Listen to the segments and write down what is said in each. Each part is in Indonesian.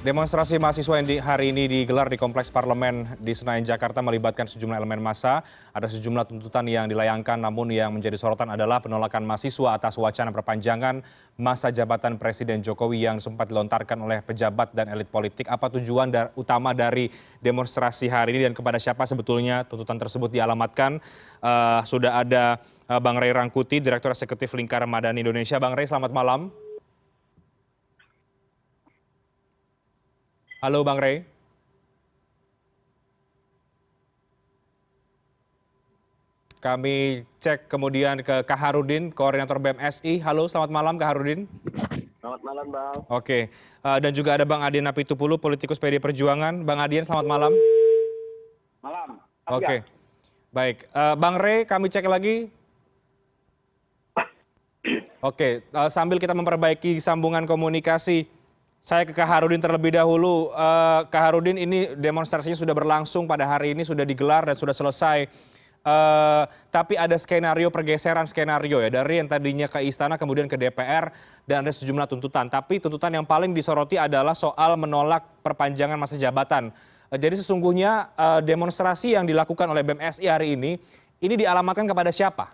Demonstrasi mahasiswa yang hari ini digelar di Kompleks Parlemen di Senayan, Jakarta melibatkan sejumlah elemen massa. Ada sejumlah tuntutan yang dilayangkan, namun yang menjadi sorotan adalah penolakan mahasiswa atas wacana perpanjangan masa jabatan Presiden Jokowi yang sempat dilontarkan oleh pejabat dan elit politik. Apa tujuan utama dari demonstrasi hari ini dan kepada siapa sebetulnya tuntutan tersebut dialamatkan? Sudah ada Bang Ray Rangkuti, Direktur Eksekutif Lingkar Madani Indonesia. Bang Ray, selamat malam. Halo Bang Ray. Kami cek kemudian ke Kak Harudin, Koordinator BMSI. Halo, selamat malam Kak Harudin. Selamat malam, Bang. Oke, dan juga ada Bang Adian Apitupulu, politikus PD Perjuangan. Bang Adian, selamat malam. Malam. Oke, baik. Bang Ray, kami cek lagi. Oke, sambil kita memperbaiki sambungan komunikasi, saya ke Kak Harudin terlebih dahulu. Kak Harudin, ini demonstrasinya sudah berlangsung pada hari ini, sudah digelar dan sudah selesai. Tapi ada pergeseran skenario ya, dari yang tadinya ke Istana kemudian ke DPR dan ada sejumlah tuntutan. Tapi tuntutan yang paling disoroti adalah soal menolak perpanjangan masa jabatan. Jadi sesungguhnya demonstrasi yang dilakukan oleh BMSI hari ini dialamatkan kepada siapa?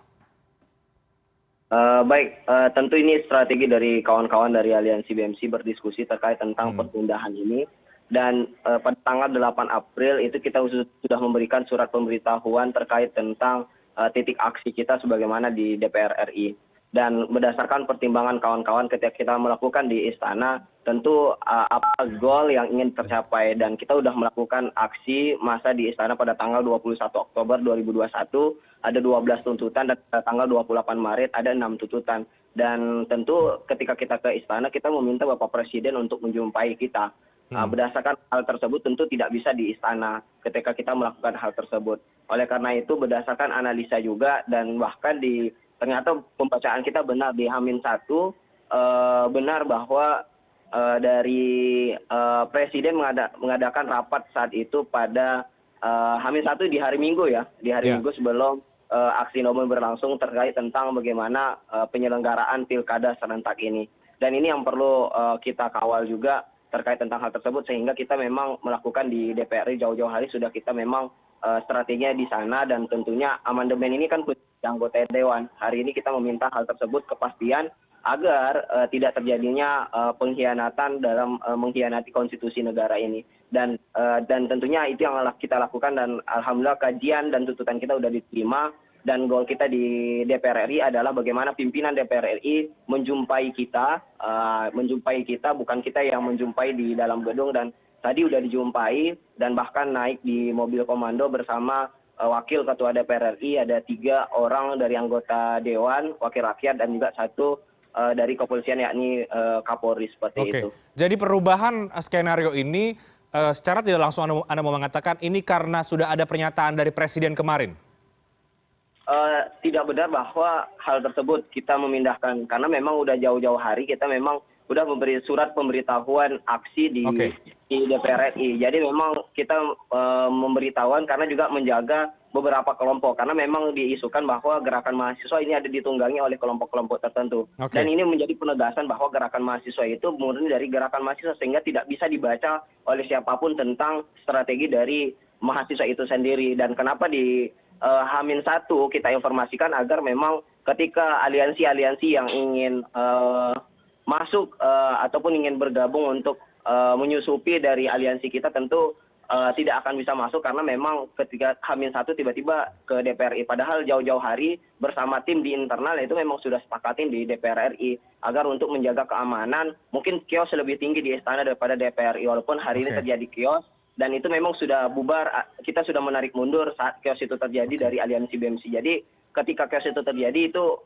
Baik, tentu ini strategi dari kawan-kawan dari Aliansi BMC berdiskusi terkait tentang perpindahan ini. Dan pada tanggal 8 April itu kita sudah memberikan surat pemberitahuan terkait tentang titik aksi kita sebagaimana di DPR RI. Dan berdasarkan pertimbangan kawan-kawan ketika kita melakukan di Istana, tentu apa goal yang ingin tercapai. Dan kita sudah melakukan aksi massa di Istana pada tanggal 21 Oktober 2021, ada 12 tuntutan, dan pada tanggal 28 Maret ada 6 tuntutan. Dan tentu ketika kita ke Istana, kita meminta Bapak Presiden untuk menjumpai kita. Berdasarkan hal tersebut tentu tidak bisa di Istana ketika kita melakukan hal tersebut. Oleh karena itu berdasarkan analisa juga dan bahkan ternyata pembacaan kita benar di H-1, benar bahwa dari Presiden mengadakan rapat saat itu pada H-1 di hari Minggu ya, di hari Minggu sebelum aksi demo berlangsung terkait tentang bagaimana penyelenggaraan pilkada serentak ini. Dan ini yang perlu kita kawal juga terkait tentang hal tersebut, sehingga kita memang melakukan di DPR jauh-jauh hari sudah kita memang strateginya di sana. Dan tentunya amandemen ini kan anggota Dewan. Hari ini kita meminta hal tersebut kepastian agar tidak terjadinya pengkhianatan dalam mengkhianati konstitusi negara ini. Dan tentunya itu yang kita lakukan, dan alhamdulillah kajian dan tuntutan kita sudah diterima. Dan goal kita di DPR RI adalah bagaimana pimpinan DPR RI menjumpai kita, bukan kita yang menjumpai di dalam gedung. Dan tadi sudah dijumpai dan bahkan naik di mobil komando bersama wakil ketua DPR RI, ada 3 orang dari anggota Dewan, wakil rakyat, dan juga 1 dari kepolisian yakni Kapolri, seperti itu. Jadi perubahan skenario ini secara tidak langsung Anda mau mengatakan ini karena sudah ada pernyataan dari Presiden kemarin? Tidak benar bahwa hal tersebut kita memindahkan, karena memang udah jauh-jauh hari kita memang udah memberi surat pemberitahuan aksi di DPR RI. Jadi memang kita memberitahuan karena juga menjaga beberapa kelompok, karena memang diisukan bahwa gerakan mahasiswa ini ada ditunggangi oleh kelompok-kelompok tertentu. Dan ini menjadi penegasan bahwa gerakan mahasiswa itu murni dari gerakan mahasiswa, sehingga tidak bisa dibaca oleh siapapun tentang strategi dari mahasiswa itu sendiri. Dan kenapa di H-1 kita informasikan agar memang ketika aliansi-aliansi yang ingin masuk ataupun ingin bergabung untuk menyusupi dari aliansi kita tentu tidak akan bisa masuk, karena memang ketika H-1 tiba-tiba ke DPR RI, padahal jauh-jauh hari bersama tim di internal itu memang sudah sepakatin di DPR RI agar untuk menjaga keamanan. Mungkin kios lebih tinggi di Istana daripada DPR RI, walaupun hari ini terjadi kios. Dan itu memang sudah bubar, kita sudah menarik mundur saat kios itu terjadi dari Aliansi BMC. Jadi ketika kios itu terjadi itu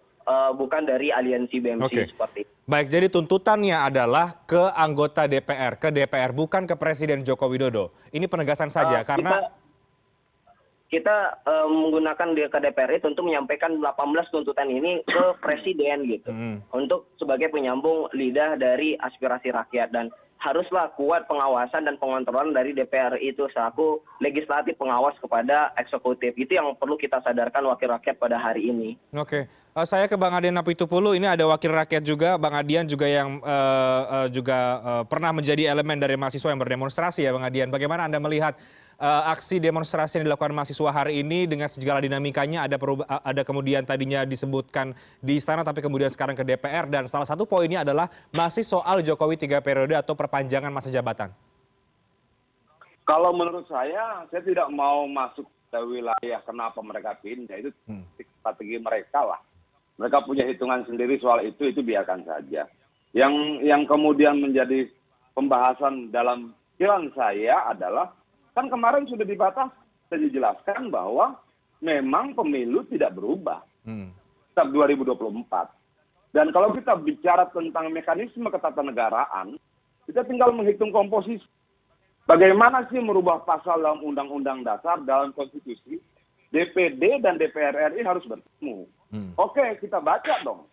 bukan dari Aliansi BMC, seperti itu. Baik, jadi tuntutannya adalah ke anggota DPR, bukan ke Presiden Joko Widodo. Ini penegasan saja, karena kita menggunakan ke DPR tentu menyampaikan 18 tuntutan ini ke Presiden gitu, untuk sebagai penyambung lidah dari aspirasi rakyat. Dan haruslah kuat pengawasan dan pengontrolan dari DPR itu selaku legislatif pengawas kepada eksekutif. Itu yang perlu kita sadarkan wakil rakyat pada hari ini. Oke, saya ke Bang Adian Apitupulu, ini ada wakil rakyat juga, Bang Adian juga yang pernah menjadi elemen dari mahasiswa yang berdemonstrasi ya Bang Adian. Bagaimana Anda melihat aksi demonstrasi yang dilakukan mahasiswa hari ini dengan segala dinamikanya, ada kemudian tadinya disebutkan di istana tapi kemudian sekarang ke DPR, dan salah satu poinnya adalah masih soal Jokowi 3 periode atau perpanjangan masa jabatan. Kalau menurut saya tidak mau masuk ke wilayah kenapa mereka pindah, itu strategi mereka lah. Mereka punya hitungan sendiri soal itu biarkan saja. Yang kemudian menjadi pembahasan dalam pikiran saya adalah, kan kemarin sudah saya dijelaskan bahwa memang pemilu tidak berubah tetap 2024. Dan kalau kita bicara tentang mekanisme ketatanegaraan, kita tinggal menghitung komposisi. Bagaimana sih merubah pasal dalam Undang-Undang Dasar, dalam konstitusi, DPD dan DPR RI harus bertemu. Oke, kita baca dong.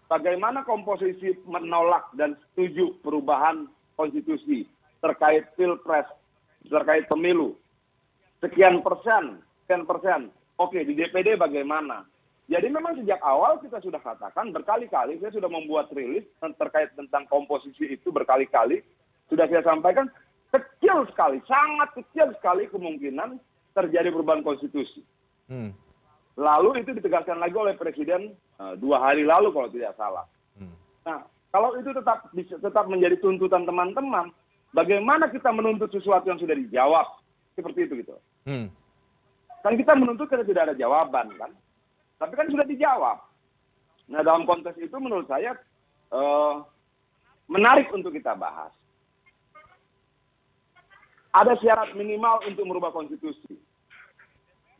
Bagaimana komposisi menolak dan setuju perubahan konstitusi terkait pilpres, terkait pemilu. Sekian persen. Oke, di DPD bagaimana? Jadi memang sejak awal kita sudah katakan berkali-kali, saya sudah membuat rilis terkait tentang komposisi itu berkali-kali. Sudah saya sampaikan, kecil sekali, sangat kecil sekali kemungkinan terjadi perubahan konstitusi. Lalu itu ditegaskan lagi oleh Presiden 2 hari lalu kalau tidak salah. Nah, kalau itu tetap menjadi tuntutan teman-teman, bagaimana kita menuntut sesuatu yang sudah dijawab? Seperti itu gitu. Kan kita menuntut karena tidak ada jawaban kan. Tapi kan sudah dijawab. Nah dalam konteks itu menurut saya menarik untuk kita bahas. Ada syarat minimal untuk merubah konstitusi.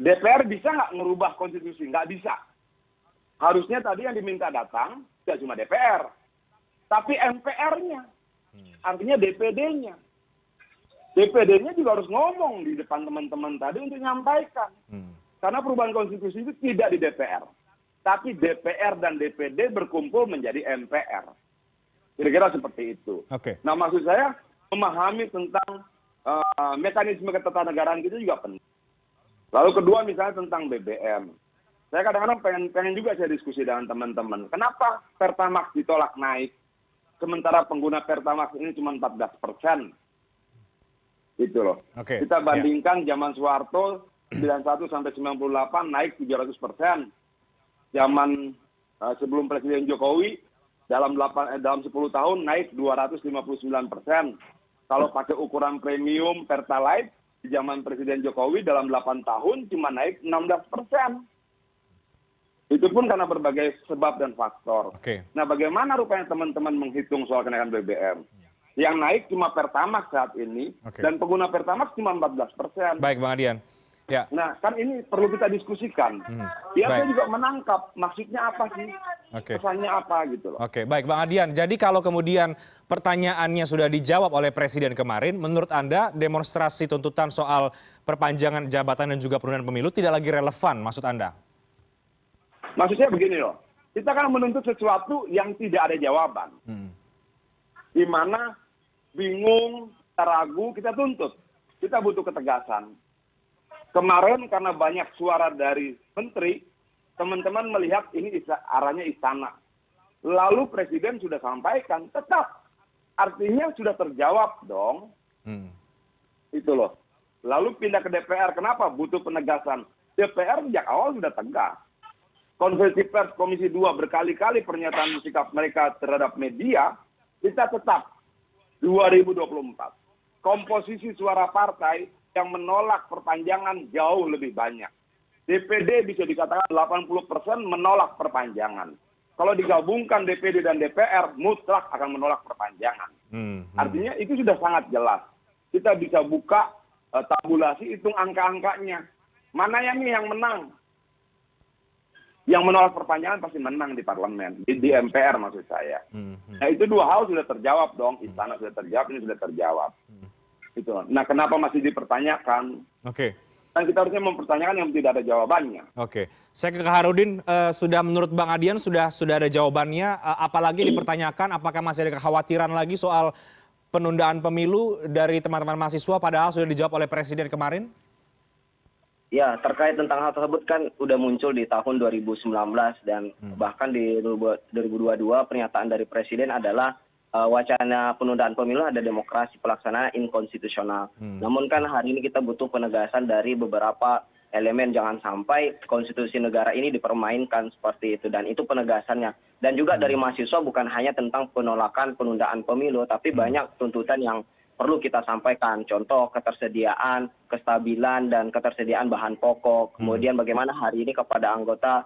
DPR bisa nggak merubah konstitusi? Nggak bisa. Harusnya tadi yang diminta datang tidak cuma DPR, tapi MPR-nya. Artinya DPD-nya. DPD-nya juga harus ngomong di depan teman-teman tadi untuk menyampaikan. Karena perubahan konstitusi itu tidak di DPR. Tapi DPR dan DPD berkumpul menjadi MPR. Kira-kira seperti itu. Nah maksud saya memahami tentang mekanisme ketatanegaraan kita juga penting. Lalu kedua misalnya tentang BBM. Saya kadang-kadang pengen juga saya diskusi dengan teman-teman. Kenapa Pertamax ditolak naik? Sementara pengguna Pertamax ini cuma 14%. Gitu loh. Kita bandingkan zaman Soeharto 91 sampai 98 naik 700%. Zaman sebelum Presiden Jokowi dalam 10 tahun naik 259%. Kalau pakai ukuran premium Pertalite di zaman Presiden Jokowi dalam 8 tahun cuma naik 16%. Itu pun karena berbagai sebab dan faktor. Nah bagaimana rupanya teman-teman menghitung soal kenaikan BBM? Yang naik cuma Pertamax saat ini, dan pengguna Pertamax cuma 14%. Baik Bang Adian. Ya. Nah kan ini perlu kita diskusikan. Saya juga menangkap maksudnya apa sih? Pesannya apa gitu loh. Baik Bang Adian. Jadi kalau kemudian pertanyaannya sudah dijawab oleh Presiden kemarin, menurut Anda demonstrasi tuntutan soal perpanjangan jabatan dan juga penundaan pemilu tidak lagi relevan maksud Anda? Maksudnya begini loh, kita kan menuntut sesuatu yang tidak ada jawaban. Di mana bingung, ragu, kita tuntut. Kita butuh ketegasan. Kemarin karena banyak suara dari menteri, teman-teman melihat ini arahnya istana. Lalu Presiden sudah sampaikan, tetap. Artinya sudah terjawab dong. Itu loh. Lalu pindah ke DPR, kenapa? Butuh penegasan. DPR sejak awal sudah tegas. Konferensi pers Komisi 2 berkali-kali pernyataan sikap mereka terhadap media, kita tetap 2024. Komposisi suara partai yang menolak perpanjangan jauh lebih banyak. DPD bisa dikatakan 80% menolak perpanjangan. Kalau digabungkan DPD dan DPR, mutlak akan menolak perpanjangan. Artinya itu sudah sangat jelas. Kita bisa buka tabulasi, hitung angka-angkanya. Mana yang ini yang menang? Yang menolak perpanjangan pasti menang di parlemen, di MPR maksud saya. Nah itu dua hal sudah terjawab dong, istana sudah terjawab, ini sudah terjawab. Itu. Nah kenapa masih dipertanyakan? Dan kita harusnya mempertanyakan yang tidak ada jawabannya. Saya ke Harudin, sudah menurut Bang Adian sudah ada jawabannya, apalagi dipertanyakan apakah masih ada kekhawatiran lagi soal penundaan pemilu dari teman-teman mahasiswa padahal sudah dijawab oleh Presiden kemarin? Ya, terkait tentang hal tersebut kan udah muncul di tahun 2019 dan bahkan di 2022 pernyataan dari Presiden adalah wacana penundaan pemilu ada demokrasi pelaksanaan inkonstitusional. Namun kan hari ini kita butuh penegasan dari beberapa elemen, jangan sampai konstitusi negara ini dipermainkan seperti itu, dan itu penegasannya. Dan juga dari mahasiswa bukan hanya tentang penolakan penundaan pemilu, tapi banyak tuntutan yang perlu kita sampaikan. Contoh ketersediaan, kestabilan, dan ketersediaan bahan pokok. Kemudian bagaimana hari ini kepada anggota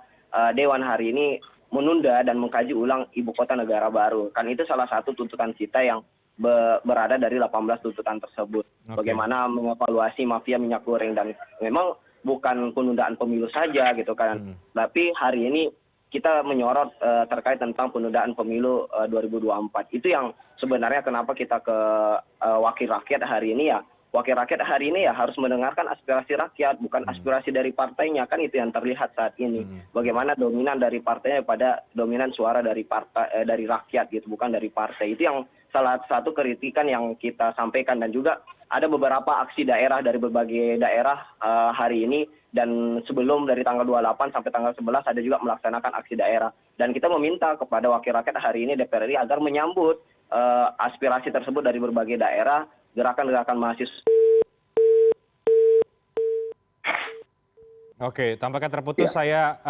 Dewan hari ini menunda dan mengkaji ulang ibu kota negara baru. Kan itu salah satu tuntutan kita yang berada dari 18 tuntutan tersebut. Bagaimana mengevaluasi mafia minyak goreng, dan memang bukan penundaan pemilu saja gitu kan. Tapi hari ini kita menyorot terkait tentang penundaan pemilu 2024. Itu yang sebenarnya kenapa kita ke wakil rakyat hari ini ya. Wakil rakyat hari ini ya harus mendengarkan aspirasi rakyat, bukan aspirasi dari partainya. Kan itu yang terlihat saat ini. Bagaimana dominan dari partainya pada dominan suara dari partai dari rakyat gitu, bukan dari partai. Itu yang salah satu kritikan yang kita sampaikan. Dan juga ada beberapa aksi daerah dari berbagai daerah hari ini, dan sebelum dari tanggal 28 sampai tanggal 11 ada juga melaksanakan aksi daerah. Dan kita meminta kepada wakil rakyat hari ini DPR RI agar menyambut aspirasi tersebut dari berbagai daerah, gerakan-gerakan mahasiswa. Oke, tampaknya terputus. Saya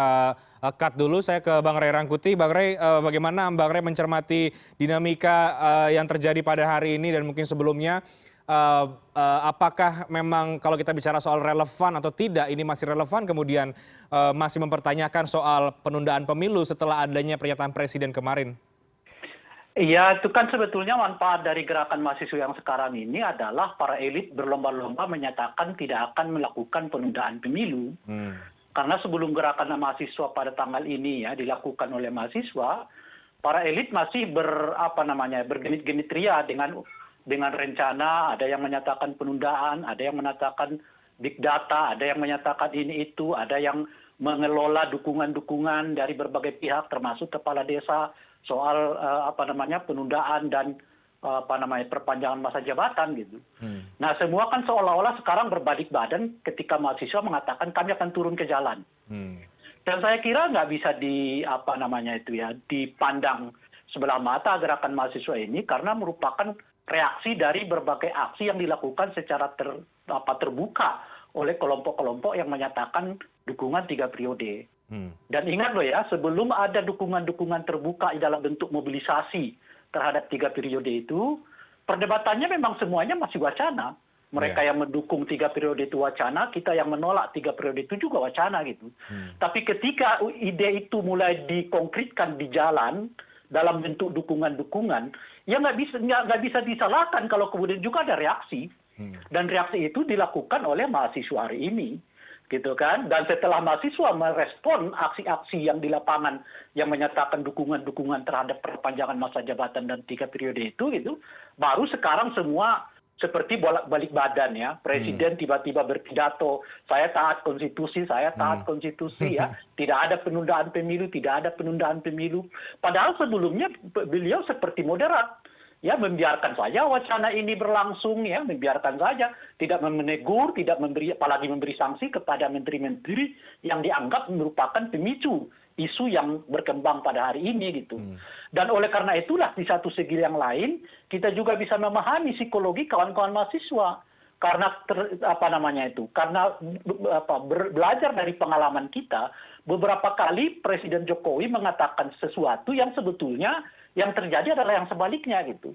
cut dulu, saya ke Bang Ray Rangkuti. Bang Ray, bagaimana Bang Ray mencermati dinamika yang terjadi pada hari ini dan mungkin sebelumnya? Apakah memang kalau kita bicara soal relevan atau tidak, ini masih relevan, kemudian masih mempertanyakan soal penundaan pemilu setelah adanya pernyataan Presiden kemarin? Iya, itu kan sebetulnya manfaat dari gerakan mahasiswa yang sekarang ini adalah para elit berlomba-lomba menyatakan tidak akan melakukan penundaan pemilu. Karena sebelum gerakan mahasiswa pada tanggal ini ya dilakukan oleh mahasiswa, para elit masih bergenit-genit ria dengan rencana, ada yang menyatakan penundaan, ada yang menyatakan big data, ada yang menyatakan ini itu, ada yang mengelola dukungan-dukungan dari berbagai pihak termasuk kepala desa soal penundaan dan perpanjangan masa jabatan gitu. Nah, semua kan seolah-olah sekarang berbalik badan ketika mahasiswa mengatakan kami akan turun ke jalan. Dan saya kira nggak bisa dipandang sebelah mata gerakan mahasiswa ini, karena merupakan reaksi dari berbagai aksi yang dilakukan secara terbuka oleh kelompok-kelompok yang menyatakan dukungan 3 periode. Dan ingat loh ya, sebelum ada dukungan-dukungan terbuka dalam bentuk mobilisasi terhadap 3 periode itu, perdebatannya memang semuanya masih wacana. Mereka yang mendukung 3 periode itu wacana, kita yang menolak 3 periode itu juga wacana gitu. Tapi ketika ide itu mulai dikonkretkan di jalan dalam bentuk dukungan-dukungan, ya nggak bisa disalahkan kalau kemudian juga ada reaksi. Dan reaksi itu dilakukan oleh mahasiswa hari ini. Gitu kan. Dan setelah mahasiswa merespon aksi-aksi yang di lapangan yang menyatakan dukungan-dukungan terhadap perpanjangan masa jabatan dan 3 periode itu gitu, baru sekarang semua seperti balik badan ya. Presiden tiba-tiba berpidato, saya taat konstitusi ya. Tidak ada penundaan pemilu, tidak ada penundaan pemilu. Padahal sebelumnya beliau seperti moderat. Ya, membiarkan saja wacana ini berlangsung, ya, membiarkan saja, tidak menegur, tidak memberi, apalagi memberi sanksi kepada menteri-menteri yang dianggap merupakan pemicu isu yang berkembang pada hari ini gitu. Dan oleh karena itulah di satu segi yang lain kita juga bisa memahami psikologi kawan-kawan mahasiswa, karena karena belajar dari pengalaman kita, beberapa kali Presiden Jokowi mengatakan sesuatu yang sebetulnya yang terjadi adalah yang sebaliknya gitu.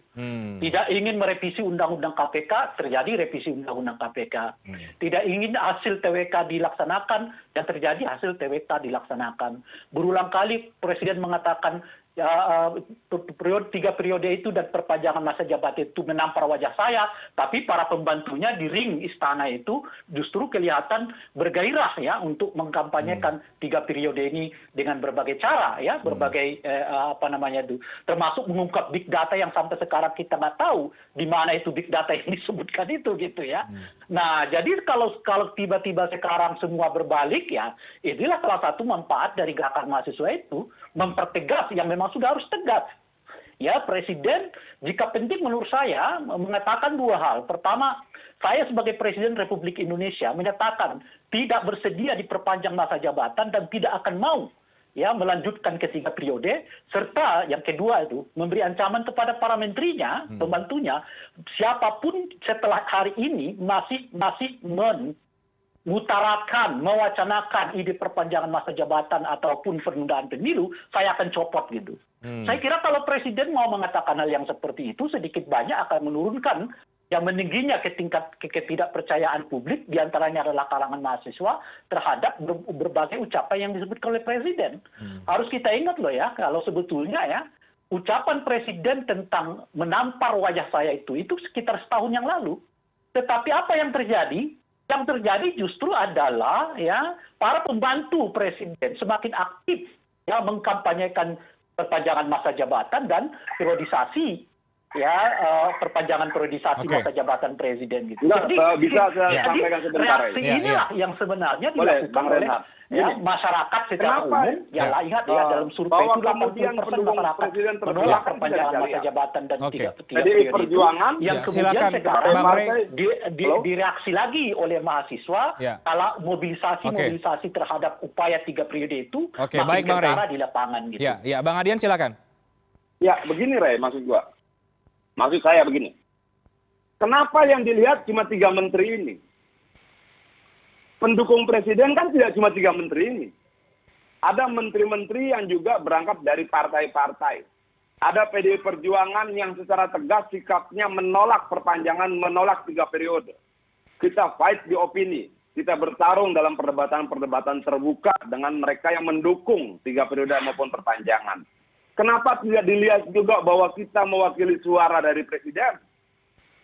Tidak ingin merevisi undang-undang KPK, terjadi revisi undang-undang KPK. Tidak ingin hasil TWK dilaksanakan, dan terjadi hasil TWK dilaksanakan. Berulang kali Presiden mengatakan 3 periode itu dan perpanjangan masa jabatan itu menampar wajah saya, tapi para pembantunya di ring istana itu justru kelihatan bergairah ya untuk mengkampanyekan 3 periode ini dengan berbagai cara ya, berbagai termasuk mengungkap big data yang sampai sekarang kita nggak tahu di mana itu big data yang disebutkan itu gitu ya. Nah, jadi kalau tiba-tiba sekarang semua berbalik ya, inilah salah satu manfaat dari gerakan mahasiswa itu, mempertegas yang memang sudah harus tegas. ya presiden jika penting menurut saya mengatakan dua hal. Pertama, saya sebagai Presiden Republik Indonesia menyatakan tidak bersedia diperpanjang masa jabatan dan tidak akan mau ya melanjutkan ke 3 periode, serta yang kedua itu memberi ancaman kepada para menterinya, pembantunya, siapapun setelah hari ini masih mengutarakan, mewacanakan ide perpanjangan masa jabatan ataupun penundaan pemilu, saya akan copot gitu. Saya kira kalau presiden mau mengatakan hal yang seperti itu, sedikit banyak akan menurunkan yang meningginya ke tingkat ketidakpercayaan publik, diantaranya adalah kalangan mahasiswa terhadap berbagai ucapan yang disebutkan oleh presiden. Harus kita ingat loh ya, kalau sebetulnya ya, ucapan presiden tentang menampar wajah saya itu sekitar setahun yang lalu. Tetapi apa yang terjadi? Yang terjadi justru adalah ya para pembantu presiden semakin aktif ya mengkampanyekan perpanjangan masa jabatan dan periodisasi ya perpanjangan periodisasi masa jabatan presiden gitu. Jadi bisa saya sampaikan sebentar. Reaksi inilah yang sebenarnya dilakukan oleh ya, masyarakat secara umum. Ya ingat ya dalam survei itu 80% masyarakat menolak perpanjangan masa jabatan dan tidak perjuangan yang kemudian sekarang direaksi lagi oleh mahasiswa kalau mobilisasi terhadap upaya 3 periode itu makin kentara di lapangan gitu. Ya, Bang Adian silakan. Ya, begini Ray, maksud saya begini. Kenapa yang dilihat cuma 3 menteri ini? Pendukung presiden kan tidak cuma 3 menteri ini. Ada menteri-menteri yang juga berangkat dari partai-partai. Ada PDI Perjuangan yang secara tegas sikapnya menolak perpanjangan, menolak 3 periode. Kita fight di opini. Kita bertarung dalam perdebatan-perdebatan terbuka dengan mereka yang mendukung 3 periode maupun perpanjangan. Kenapa tidak dilihat juga bahwa kita mewakili suara dari presiden?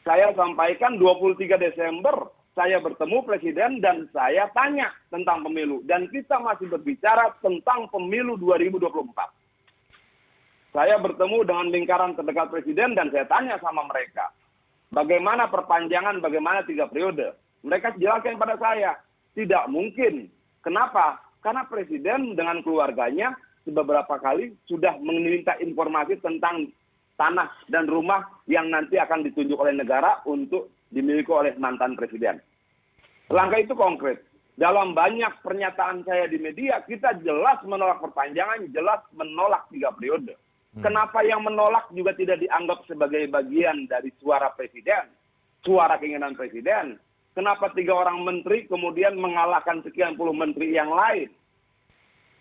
Saya sampaikan 23 Desember, saya bertemu presiden dan saya tanya tentang pemilu. Dan kita masih berbicara tentang pemilu 2024. Saya bertemu dengan lingkaran terdekat presiden dan saya tanya sama mereka. Bagaimana perpanjangan, bagaimana 3 periode? Mereka jelaskan pada saya, tidak mungkin. Kenapa? Karena presiden dengan keluarganya beberapa kali sudah meminta informasi tentang tanah dan rumah yang nanti akan ditunjuk oleh negara untuk dimiliki oleh mantan presiden. Langkah itu konkret. Dalam banyak pernyataan saya di media, kita jelas menolak perpanjangan, jelas menolak 3 periode. Kenapa yang menolak juga tidak dianggap sebagai bagian dari suara presiden, suara keinginan presiden? Kenapa 3 orang menteri kemudian mengalahkan sekian puluh menteri yang lain?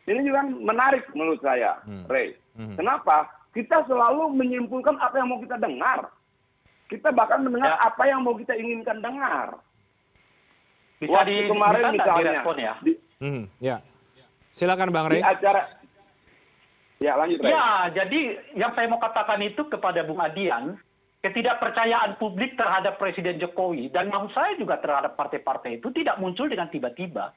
Ini juga menarik menurut saya, Ray. Kenapa? Kita selalu menyimpulkan apa yang mau kita dengar. Kita bahkan mendengar apa yang mau kita inginkan dengar. Bisa kemarin misalnya, ya. Silakan Bang Ray. Di acara, ya lanjut Ray. Ya, jadi yang saya mau katakan itu kepada Bung Adian, ketidakpercayaan publik terhadap Presiden Jokowi dan maksud saya juga terhadap partai-partai itu tidak muncul dengan tiba-tiba.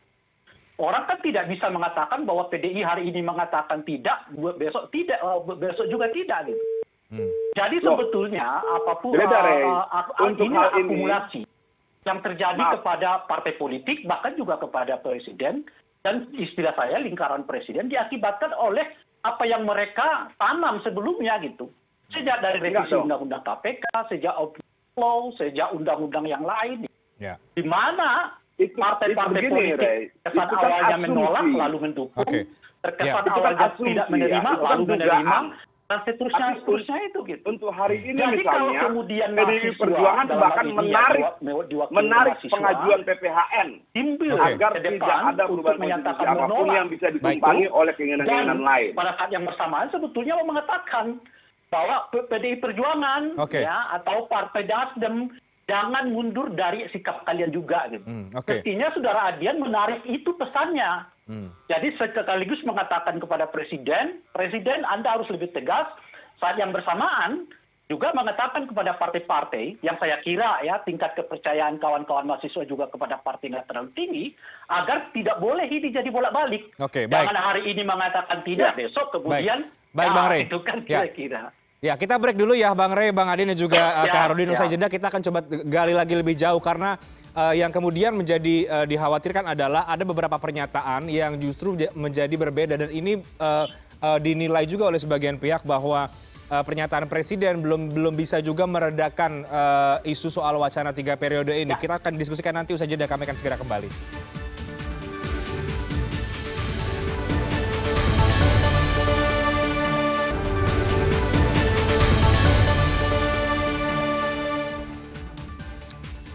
Orang kan tidak bisa mengatakan bahwa PDI hari ini mengatakan tidak, besok tidak, besok juga tidak gitu. Jadi sebetulnya apapun ini akumulasi yang terjadi kepada partai politik bahkan juga kepada presiden dan istilah saya lingkaran presiden diakibatkan oleh apa yang mereka tanam sebelumnya gitu. Sejak dari revisi undang-undang KPK, sejak Omnibus Law, sejak undang-undang yang lain. Di mana partai-partai politik kesan awalnya menolak lalu mendukung, terkesan awalnya tidak menerima lalu menerima, dan seterusnya itu gitu. Untuk hari ini jadi misalnya, kalau kemudian PDI Perjuangan bahkan menarik pengajuan PPHN agar tidak ada perubahan konstitusi apapun yang bisa ditumpangi oleh keinginan-keinginan lain. Pada saat yang bersamaan sebetulnya mau mengatakan bahwa PDI Perjuangan atau Partai Nasdem jangan mundur dari sikap kalian juga gitu. Artinya Saudara Adian menarik itu pesannya. Jadi sekaligus mengatakan kepada Presiden Anda harus lebih tegas. Saat yang bersamaan juga mengatakan kepada partai-partai yang saya kira ya tingkat kepercayaan kawan-kawan mahasiswa juga kepada partai nggak terlalu tinggi agar tidak boleh ini jadi bolak-balik. Jangan hari ini mengatakan tidak, besok kemudian Baik Bang Ray. Itu kan kira-kira. Ya, kita break dulu ya Bang Ray, Bang Adian dan juga Kak Harudin. Usai jeda kita akan coba gali lagi lebih jauh karena yang kemudian menjadi dikhawatirkan adalah ada beberapa pernyataan yang justru menjadi berbeda dan ini dinilai juga oleh sebagian pihak bahwa pernyataan Presiden belum bisa juga meredakan isu soal wacana 3 periode ini. Kita akan diskusikan nanti usai jeda, kami akan segera kembali.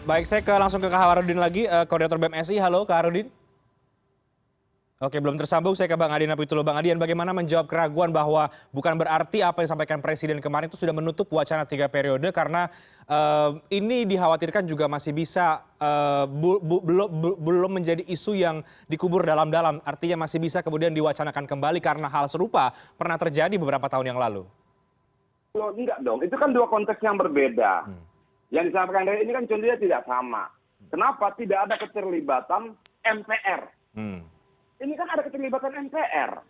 Baik, saya langsung ke Kak Harudin lagi, Koordinator BMSI. Halo Kak Harudin. Oke, belum tersambung. Saya ke Bang Adian Apituluh. Bang Adian, bagaimana menjawab keraguan bahwa bukan berarti apa yang disampaikan Presiden kemarin itu sudah menutup wacana 3 periode, karena ini dikhawatirkan juga masih bisa belum menjadi isu yang dikubur dalam-dalam. Artinya masih bisa kemudian diwacanakan kembali karena hal serupa pernah terjadi beberapa tahun yang lalu. Loh, enggak dong, itu kan dua konteks yang berbeda. Yang disampaikan dari ini kan contohnya tidak sama. Kenapa? Tidak ada keterlibatan MPR. Ini kan ada keterlibatan MPR.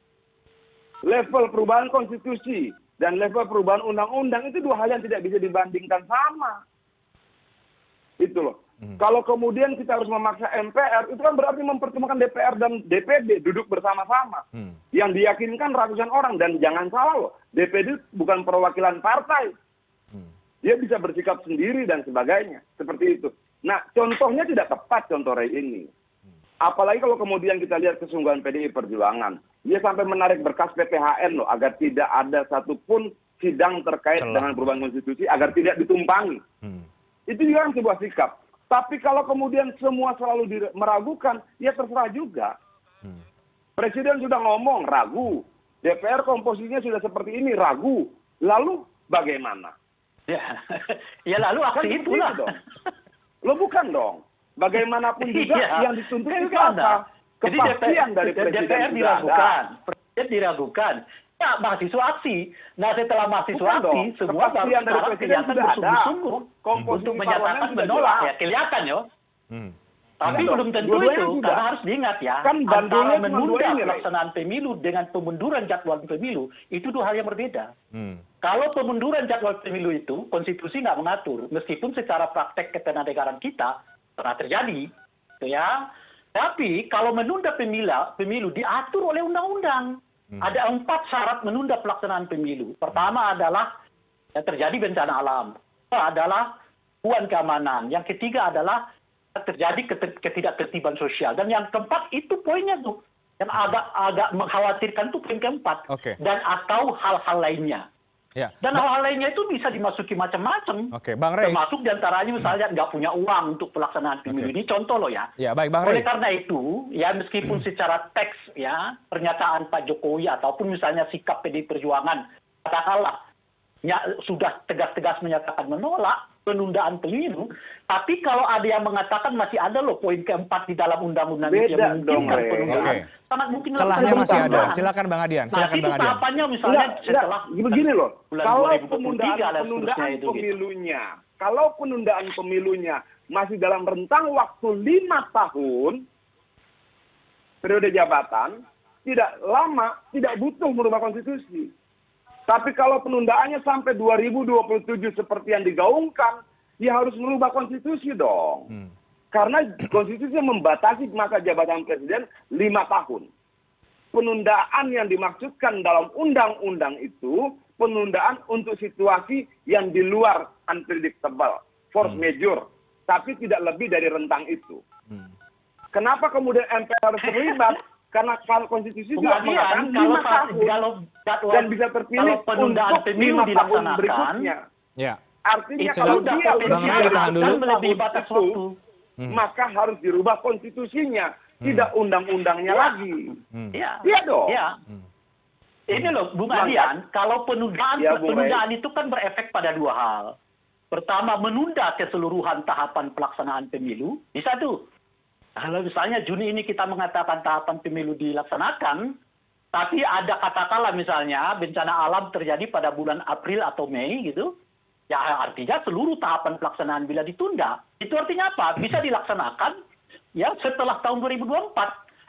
Level perubahan konstitusi dan level perubahan undang-undang itu dua hal yang tidak bisa dibandingkan sama. Itu loh. Kalau kemudian kita harus memaksa MPR, itu kan berarti mempertemukan DPR dan DPD duduk bersama-sama. Yang diyakinkan ratusan orang. Dan jangan salah loh, DPD bukan perwakilan partai. Dia bisa bersikap sendiri dan sebagainya. Seperti itu. Nah, contohnya tidak tepat contoh Ray ini. Apalagi kalau kemudian kita lihat kesungguhan PDI Perjuangan. Dia sampai menarik berkas PPHN loh, agar tidak ada satupun sidang terkait dengan perubahan konstitusi, agar tidak ditumpangi. Itu juga kan sebuah sikap. Tapi kalau kemudian semua selalu meragukan, ya terserah juga. Presiden sudah ngomong, ragu. DPR komposisinya sudah seperti ini, ragu. Lalu bagaimana? Ya lalu aksi Kan itulah. dong. Lo bukan dong. Bagaimanapun juga yang dituntut itu apa? Jadi Kepastian dari Presiden DPR sudah diragukan, ada. Presiden diragukan. Ya, mahasiswa aksi. Nah, setelah mahasiswa Bukan aksi, dong. semua baru Kepastian dari sekarang Presiden kelihatan sudah ada. bersungguh-sungguh Komposisi untuk menyatakan parlemen sudah menolak. jelas. Ya, kelihatan ya. Tapi Enggak belum dong. tentu Dua-duanya itu, sudah. karena harus diingat ya, Kan antara bandulnya cuma dua menunda ini, Ray. pelaksanaan pemilu dengan pemunduran jadwal pemilu, itu dua hal yang berbeda. Kalau pemunduran jadwal pemilu itu, konstitusi nggak mengatur, meskipun secara praktek ketenanegaraan kita pernah terjadi, gitu ya. Tapi kalau menunda pemilu diatur oleh undang-undang. Ada 4 syarat menunda pelaksanaan pemilu. Pertama adalah terjadi bencana alam. Kedua adalah gangguan keamanan. Yang ketiga adalah terjadi ketidaktertiban sosial. Dan yang keempat itu poinnya tuh. Yang agak mengkhawatirkan tuh poin keempat. Dan atau hal-hal lainnya. Ya. Dan hal-hal lainnya itu bisa dimasuki macam-macam. Oke, Bang Ray. Termasuk diantaranya misalnya nggak punya uang untuk pelaksanaan pemilu. Ini contoh loh ya. Ya, baik Bang Ray. Oleh karena itu, ya meskipun secara teks ya pernyataan Pak Jokowi ataupun misalnya sikap PDI Perjuangan katakanlah ya, sudah tegas-tegas menyatakan menolak penundaan pemilu, tapi kalau ada yang mengatakan masih ada loh poin keempat di dalam undang-undang Beda yang memungkinkan dong, penundaan, sangat mungkin Celahnya dilakukan masih ada. penundaan. Silakan Bang Adian. Nah, Silakan itu Bang Adian. tahapannya misalnya setelah begini loh. bulan Kalau 2023 penundaan dan seterusnya itu, gitu. pemilunya, kalau penundaan pemilunya masih dalam rentang waktu 5 tahun periode jabatan, tidak lama, tidak butuh merubah konstitusi. Tapi kalau penundaannya sampai 2027 seperti yang digaungkan, ya harus merubah konstitusi dong. Karena konstitusi membatasi masa jabatan presiden 5 tahun. Penundaan yang dimaksudkan dalam undang-undang itu, penundaan untuk situasi yang di luar unpredictable, force majeure. Tapi tidak lebih dari rentang itu. Kenapa kemudian MPR harus terlibat? Karena kalau konstitusi tidak mengatakan 5 tahun dan bisa terpilih kalau penundaan untuk pemilu 5 tahun dilaksanakan, berikutnya. Ya. Artinya Itu kalau sudah dia Bang Ray ditahan dulu. melebihi batas waktu. maka harus dirubah konstitusinya, tidak undang-undangnya lagi. Iya. Iya dong. Iya. Ini loh, Bung Adian, kalau penundaan itu kan berefek pada 2 hal. Pertama, menunda keseluruhan tahapan pelaksanaan pemilu. Bisa tuh. Kalau misalnya Juni ini kita mengatakan tahapan pemilu dilaksanakan, tapi ada katakanlah misalnya bencana alam terjadi pada bulan April atau Mei gitu, ya artinya seluruh tahapan pelaksanaan bila ditunda. Itu artinya apa? Bisa dilaksanakan ya setelah tahun 2024.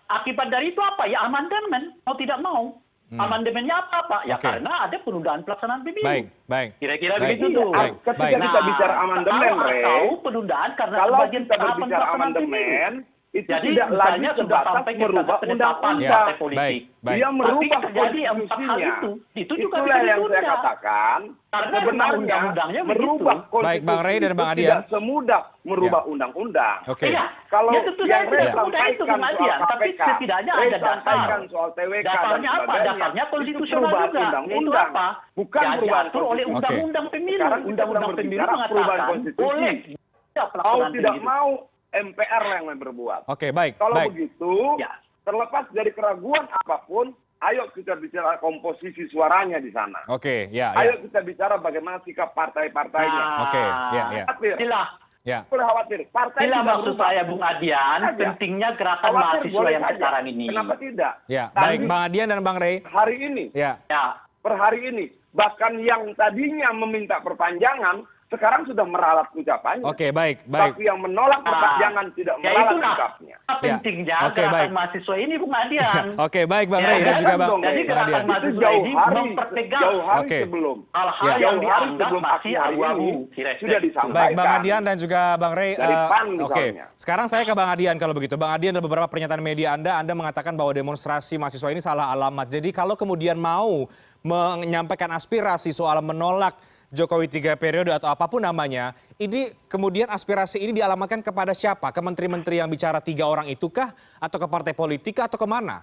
Akibat dari itu apa? Ya amandemen, mau tidak mau. Amandemennya apa? Ya karena ada penundaan pelaksanaan pemilu. Baik. Kira-kira Baik. begitu tuh. Ketika kita bicara amandemen, atau penundaan karena kalau sebagian kita tahapan berbicara pelaksanaan amandemen, pemilu. itu Jadi tidak lagi misalnya sudah sebatas sampai ke merubah penetapan undang-undang. partai politik. Baik. Dia merubah Tapi terjadi empat hal konstitusinya. itu juga Itulah bisa yang saya ditunda. katakan. Karena Sebenarnya undang-undangnya merubah begitu. konstitusi Baik, Bang Rey dan itu Bang Adian. tidak semudah merubah undang-undang. Oke. Iya. Kalau Ya tentu yang saja Rey tidak semudah itu, sampaikan Bung soal Adian. Tapi KPK, setidaknya Rey ada sampaikan dasar. soal TWK dan Dasarnya apa? sebagainya. Dasarnya Itu konstitusional perubahan juga. Yaitu undang-undang, apa? bukan Ya, perubahan diatur oleh konstitusi. undang-undang pemilu. Sekarang kita Undang-undang sedang pemilu berbicara perubahan mengatakan konstitusi. boleh Mau pelaksanaan tidak pemilu. mau MPR lah yang berbuat. Oke, baik. Kalau Baik. begitu, Ya. terlepas dari keraguan apapun, ayo kita bicara komposisi suaranya di sana. Oke, ya. Ayo kita bicara bagaimana sikap partai-partainya. Oke, ya. Khawatir, Inilah, Ya. boleh khawatir. Partai inilah tidak maksud berubah. saya, Bung Adian, Saja. pentingnya gerakan Khawatir mahasiswa boleh yang saja. sekarang ini. Kenapa tidak? Ya, Tadi, baik Bang Adian dan Bang Rey. hari ini, Ya. Ya, per hari ini, bahkan yang tadinya meminta perpanjangan, sekarang sudah meralat ucapannya. Oke, baik, baik. Tapi yang menolak perpanjangan tidak ya meralat itulah ucapnya. pentingnya Oke, gerakan baik. mahasiswa ini, Bung Adian. Oke, baik Bang Ya, Rey dan jangan juga Bang dong, Jadi Bang gerakan Adian. Itu mahasiswa jauh ini hari, mempertegas Oke. sebelum. hal-hal Ya. yang Jauh hari dianggap sebelum masih aksi hari abu-abu. ini Kira-kira sudah itu. disampaikan. Baik, Bang Adian dan juga Bang Rey. Dari PAN Oke, misalnya. sekarang saya ke Bang Adian kalau begitu. Bang Adian, dalam beberapa pernyataan media Anda mengatakan bahwa demonstrasi mahasiswa ini salah alamat. Jadi kalau kemudian mau menyampaikan aspirasi soal menolak Jokowi 3 periode atau apapun namanya, ini kemudian aspirasi ini dialamatkan kepada siapa? Ke menteri-menteri yang bicara 3 orang itukah? Atau ke partai politik atau kemana?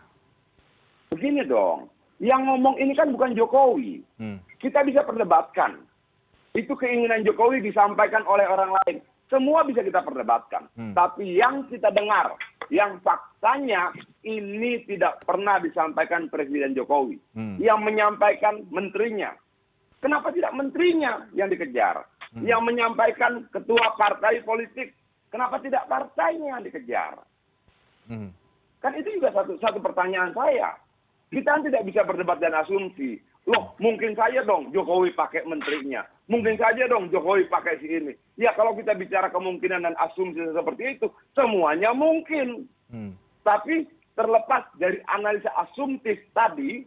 Begini dong, yang ngomong ini kan bukan Jokowi. Kita bisa perdebatkan. Itu keinginan Jokowi disampaikan oleh orang lain. Semua bisa kita perdebatkan. Tapi yang kita dengar, yang faktanya ini tidak pernah disampaikan Presiden Jokowi. Yang menyampaikan menterinya. Kenapa tidak menterinya yang dikejar? Yang menyampaikan ketua partai politik. Kenapa tidak partainya yang dikejar? Kan itu juga satu pertanyaan saya. Kita tidak bisa berdebat dan asumsi. Loh, mungkin saja dong Jokowi pakai menterinya. Mungkin saja dong Jokowi pakai si ini. Ya kalau kita bicara kemungkinan dan asumsi seperti itu, semuanya mungkin. Tapi terlepas dari analisa asumtif tadi,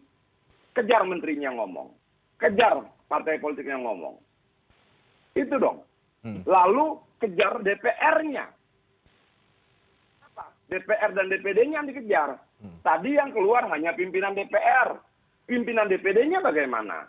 kejar menterinya ngomong. Kejar partai politik yang ngomong. Itu dong. Lalu kejar DPR-nya. DPR dan DPD-nya yang dikejar. Tadi yang keluar hanya pimpinan DPR. Pimpinan DPD-nya bagaimana?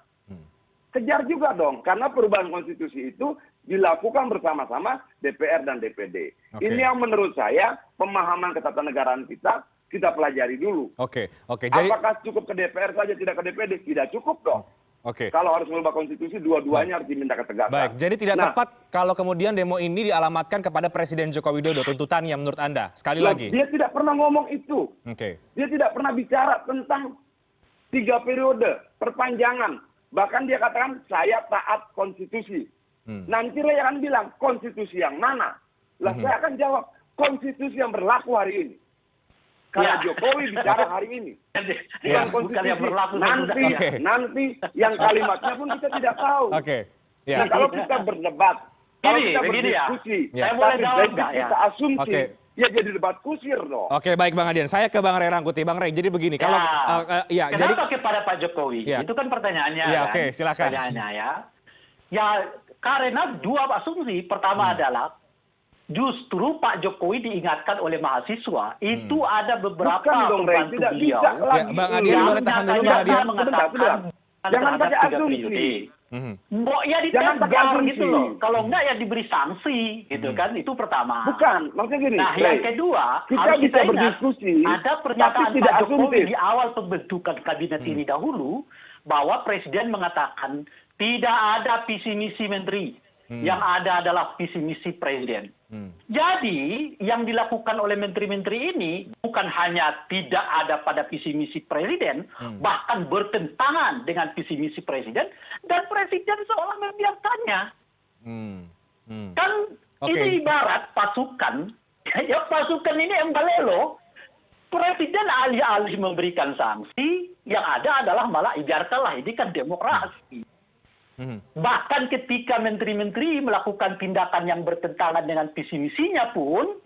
Kejar juga dong. Karena perubahan konstitusi itu dilakukan bersama-sama DPR dan DPD. Oke. Ini yang menurut saya pemahaman ketatanegaraan kita pelajari dulu. Oke. Jadi Apakah cukup ke DPR saja, tidak ke DPD? Tidak cukup dong. oke. Kalau harus merubah konstitusi, dua-duanya harus diminta ketegasan. Baik, jadi tidak Nah, tepat kalau kemudian demo ini dialamatkan kepada Presiden Joko Widodo, tuntutannya menurut Anda. Sekali loh, lagi. dia tidak pernah ngomong itu. Oke. Dia tidak pernah bicara tentang 3 periode, perpanjangan. Bahkan dia katakan, saya taat konstitusi. Nanti Rey akan bilang, konstitusi yang mana? Lah saya akan jawab, konstitusi yang berlaku hari ini. Karena Ya. Jokowi bicara hari ini. Ya. Bukan yang berlaku nanti, Oke. nanti yang kalimatnya pun kita tidak tahu. Oke. Ya. Nah, kalau kita berdebat, kalau Begini, kita begini ya. berdiskusi, Saya boleh tapi jawab basic nggak ya? kita asumsi, Oke. ya jadi debat kusir dong. Oke, baik Bang Adian. Saya ke Bang Rey Rangkuti. Bang Rey, jadi begini. Kalau ya, jadi Kenapa kepada Pak Jokowi? Ya. Itu kan pertanyaannya. Ya, kan? oke, silakan. Pertanyaannya ya. Ya, karena 2 asumsi. Pertama adalah justru Pak Jokowi diingatkan oleh mahasiswa itu ada beberapa Bukan dong, Rey. pembantu Tidak beliau bisa ya, lagi. Bang Adian boleh tahan dulu, Bang Adian. Sebentar. Jangan terhadap pakai 3 asumsi. periode. Mbok ya Jangan pakai ditegar asumsi. gitu loh. Kalau enggak ya diberi sanksi gitu kan. Itu pertama. Bukan, maksudnya gini. Nah, Rey, yang kedua, kita harus bisa ingat, berdiskusi, ada pernyataan tapi tidak Pak Jokowi asumtif. di awal pembentukan kabinet ini dahulu, bahwa Presiden mengatakan tidak ada visi misi menteri. Yang ada adalah visi misi Presiden. Jadi, yang dilakukan oleh menteri-menteri ini bukan hanya tidak ada pada visi misi Presiden, bahkan bertentangan dengan visi misi Presiden, dan Presiden seolah membiarkannya. Kan Oke. ini ibarat pasukan, ya pasukan ini embalelo, Presiden alih-alih memberikan sanksi, yang ada adalah malah biarkanlah, ini kan demokrasi. Bahkan ketika menteri-menteri melakukan tindakan yang bertentangan dengan visi misinya pun,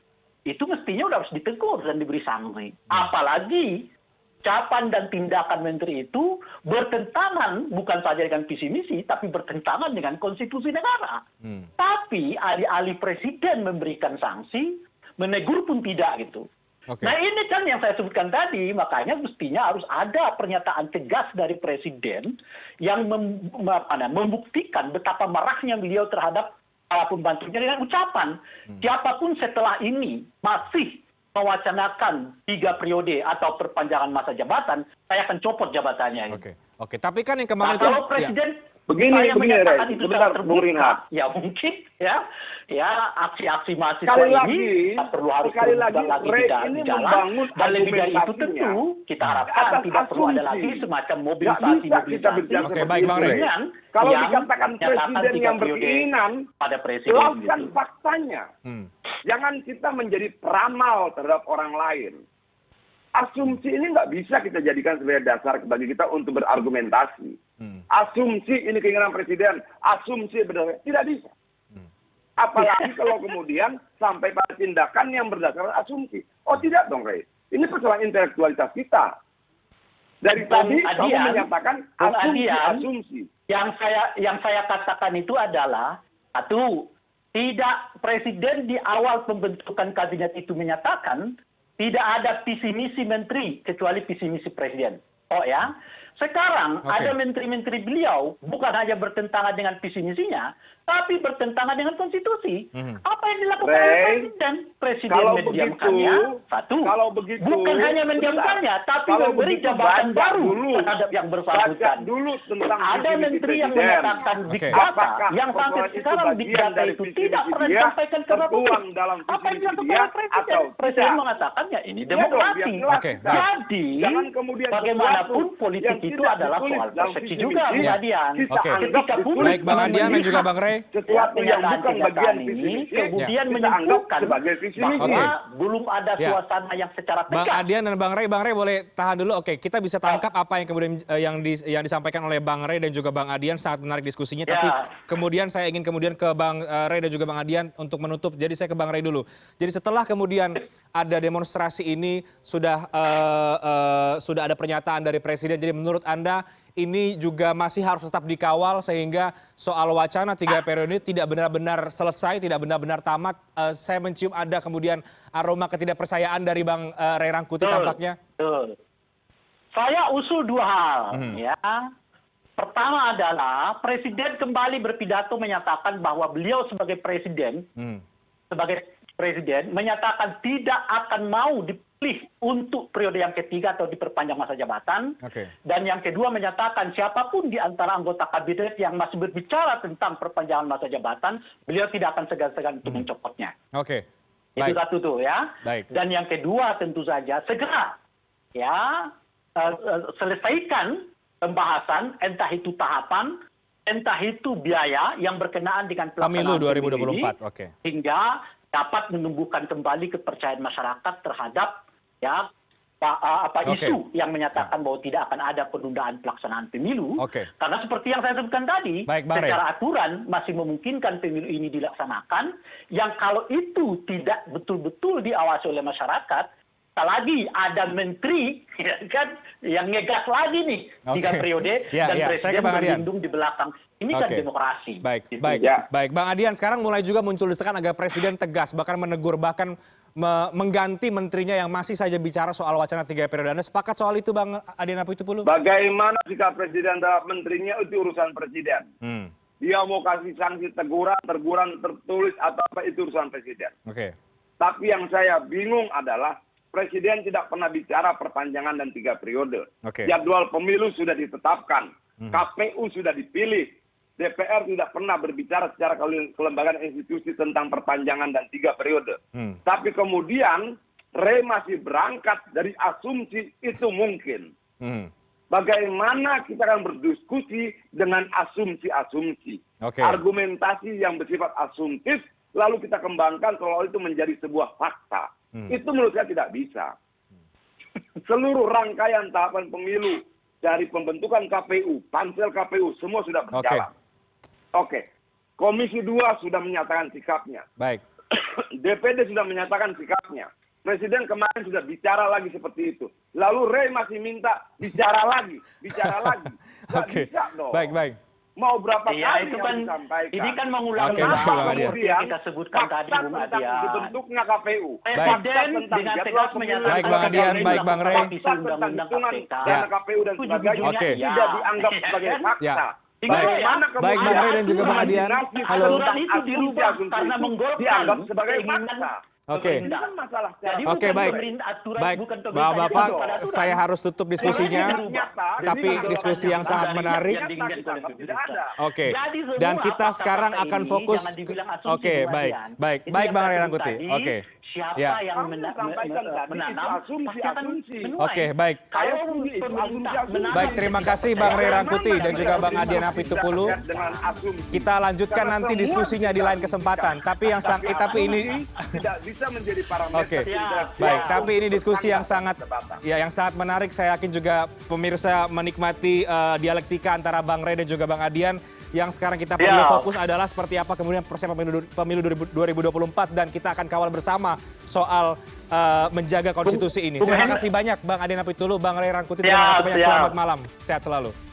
itu mestinya sudah harus ditegur dan diberi sanksi. Apalagi ucapan dan tindakan menteri itu bertentangan bukan saja dengan visi misi, tapi bertentangan dengan konstitusi negara. Tapi alih-alih Presiden memberikan sanksi, menegur pun tidak gitu. Oke. Nah ini kan yang saya sebutkan tadi, makanya mestinya harus ada pernyataan tegas dari Presiden yang membuktikan betapa marahnya beliau terhadap para pembantunya dengan ucapan. Siapapun setelah ini masih mewacanakan 3 periode atau perpanjangan masa jabatan, saya akan copot jabatannya. Oke. Oke. Tapi kan yang Nah, kemarin kalau Presiden Begini, saya menyatakan Ray, itu sebentar, secara Bung Reinhardt. terbuka, ya mungkin ya aksi-aksi mahasiswa Sekali lagi, ini tak perlu harus sekali terbuka lagi, lagi Ray, di ini jalan. membangun Dan lebih dari itu argumentasinya tentu kita harapkan atas tidak perlu ada asumsi. lagi semacam Nggak bisa kita mobilisasi bicara Oke, seperti baik, Bang itu, Rey. Ray. Kalau yang dikatakan menyatakan presiden 3 yang periode berkeinginan, pada presiden lakukan gitu. faktanya. Jangan kita menjadi peramal terhadap orang lain. Asumsi ini nggak bisa kita jadikan sebagai dasar bagi kita untuk berargumentasi. Asumsi ini keinginan presiden, asumsi berdasarkan, tidak bisa. Apalagi kalau kemudian sampai pada tindakan yang berdasarkan asumsi. Oh tidak dong, Rey. Ini persoalan intelektualitas kita. Dari Bung tadi kamu Adian, menyatakan Bung Adian, asumsi. Yang saya katakan itu adalah satu, tidak presiden di awal pembentukan kabinet itu menyatakan tidak ada visi misi menteri kecuali visi misi presiden. Oh ya, sekarang Oke. ada menteri-menteri beliau bukan hanya bertentangan dengan visi misinya, tapi bertentangan dengan konstitusi. Apa yang dilakukan oleh Ray, presiden? Presiden kalau mendiamkannya, begitu, satu. kalau begitu, Bukan hanya mendiamkannya, tapi kalau memberi begitu, jabatan baca baru dulu. terhadap yang Baca bersangkutan. dulu tentang Ada visi misi menteri yang presiden. menyatakan big Oke. data, Apakah yang sampai persoalan itu sekarang big bagian data dari itu visi tidak misi pernah dia, disampaikan ke tertuang publik. dalam visi Apa yang misi dilakukan dia, oleh presiden? atau Presiden tidak? mengatakannya ini Iya dong, demokrasi. biar jelas Oke, kita. baik. Jadi, Jangan kemudian bagaimanapun sesuatu politik yang itu tidak adalah ditulis soal dalam persepsi visi juga, misi, Bung Ya. Adian. kita Oke. anggap Ketika ditulis publik Baik, Bang Adian dan juga Bang Rey. sesuatu yang bukan Pernyataan bagian visi ini misi, kemudian kita anggap menyimpulkan sebagai visi misi. bahwa Oke. belum ada Ya. suasana yang secara Bang tegas. Adian dan Bang Rey boleh tahan dulu. Oke, kita bisa tangkap apa yang kemudian yang disampaikan oleh Bang Rey dan juga Bang Adian, sangat menarik diskusinya. Ya. Tapi kemudian saya ingin kemudian ke Bang Rey dan juga Bang Adian untuk menutup. Jadi saya ke Bang Rey dulu. Jadi setelah kemudian ada demonstrasi ini sudah ada pernyataan dari Presiden. Jadi menurut Anda ini juga masih harus tetap dikawal sehingga soal wacana 3 periode ini tidak benar-benar selesai, tidak benar-benar tamat. Saya mencium ada kemudian aroma ketidakpercayaan dari Bang Rey Rangkuti tampaknya. Betul. Saya usul 2 hal. Ya. Pertama adalah Presiden kembali berpidato menyatakan bahwa beliau sebagai presiden menyatakan tidak akan mau dipilih untuk periode yang ketiga atau diperpanjang masa jabatan. Oke. Dan yang kedua menyatakan siapapun di antara anggota kabinet yang masih berbicara tentang perpanjangan masa jabatan, beliau tidak akan segan-segan untuk mencopotnya. Oke. Itu Baik. satu tuh ya. Baik. Dan yang kedua tentu saja segera ya selesaikan pembahasan entah itu tahapan, entah itu biaya yang berkenaan dengan Pemilu pelaksanaan ini, 2024. Oke. hingga dapat menumbuhkan kembali kepercayaan masyarakat terhadap ya isu yang menyatakan bahwa tidak akan ada penundaan pelaksanaan pemilu. Oke. Karena seperti yang saya sebutkan tadi, Baik, Bang Rey. secara aturan masih memungkinkan pemilu ini dilaksanakan, yang kalau itu tidak betul-betul diawasi oleh masyarakat, lagi ada menteri ya kan yang ngegas lagi nih 3 periode Ya, dan ya. Saya ke presiden Bang Adian. berlindung di belakang. Ini kan Oke. demokrasi. Baik, Gitu. baik, Ya. baik. Bang Adian, sekarang mulai juga muncul desakan agar Presiden tegas, bahkan menegur, bahkan mengganti menterinya yang masih saja bicara soal wacana 3 periode. Anda sepakat soal itu, Bang Adian Apitupulu? Bagaimana sikap presiden terhadap menterinya itu urusan presiden. Dia mau kasih sanksi teguran tertulis atau apa itu urusan presiden. Oke. Tapi yang saya bingung adalah presiden tidak pernah bicara perpanjangan dan 3 periode. Oke. Jadwal pemilu sudah ditetapkan, KPU sudah dipilih, DPR tidak pernah berbicara secara kelembagaan institusi tentang perpanjangan dan 3 periode. Tapi kemudian Rey masih berangkat dari asumsi itu mungkin. Bagaimana kita akan berdiskusi dengan asumsi-asumsi. Oke. Argumentasi yang bersifat asumtif, lalu kita kembangkan seolah itu menjadi sebuah fakta. Itu menurut saya tidak bisa. Seluruh rangkaian tahapan pemilu, dari pembentukan KPU, pansel KPU, semua sudah berjalan. Oke. Komisi 2 sudah menyatakan sikapnya. Baik. DPD sudah menyatakan sikapnya. Presiden kemarin sudah bicara lagi seperti itu. Lalu Rey masih minta bicara lagi. Nggak Oke. bisa dong. Baik, baik. Mau berapa Iya, kali itu yang kan disampaikan? ini kan mengulangi Oke, baik, apa Bang Adian. yang kita sebutkan tadi, fakta Bung tentang Adian. dibentuknya KPU. Presiden Fakta dengan tentang tegas jadwal menyatakan Baik, Bang Adian, KPU baik, Bang Rey. revisi fakta tentang undang-undang hitungan KPK. dana KPU dan sebagainya Oke. tidak dianggap sebagai fakta. Ya. Bagaimana Baik, Bang Rey dan juga Bang kemudian Adian. dinasti Halo. Aturan itu dirubah asumsi karena itu menggolkan dianggap sebagai keinginan fakta. Oke. Ini kan masalah Jadi Oke, bukan baik. pemerintah aturan, Baik, bukan pemerintah yang Bapak-bapak, membuat aturan. saya harus tutup diskusinya. Tapi diskusi yang sangat menarik. Oke. Jadi semua Dan kita fakta-fakta sekarang akan ini fokus. jangan dibilang asumsi, Oke, Bung baik, Adian. baik, Itu baik, yang Bang saya Ray sebut Rangkuti. tadi, Oke. Siapa Ya. yang Kamu sampaikan tadi menanam, itu asumsi, pasti akan asumsi. menuai. Oke, baik. Kalau Asumsi, pemerintah asumsi. menanam, Baik, terima kasih Bang Ray Rangkuti dan juga Bang Adian Apitupulu. Dengan asumsi. Kita lanjutkan Karena nanti semua diskusinya di lain kesempatan. Tapi yang tapi ini tidak bisa menjadi parameter. Oke. intelektual Baik, tapi ini untuk diskusi yang sangat perdebatan. ya yang sangat menarik. Saya yakin juga pemirsa menikmati dialektika antara Bang Rey dan juga Bang Adian. Yang sekarang kita perlu fokus adalah seperti apa kemudian persiapan pemilu 2024 dan kita akan kawal bersama soal menjaga konstitusi ini. Terima kasih banyak Bang Adian Apitupulu, Bang Ray Rangkuti. Terima kasih banyak. Selamat malam. Sehat selalu.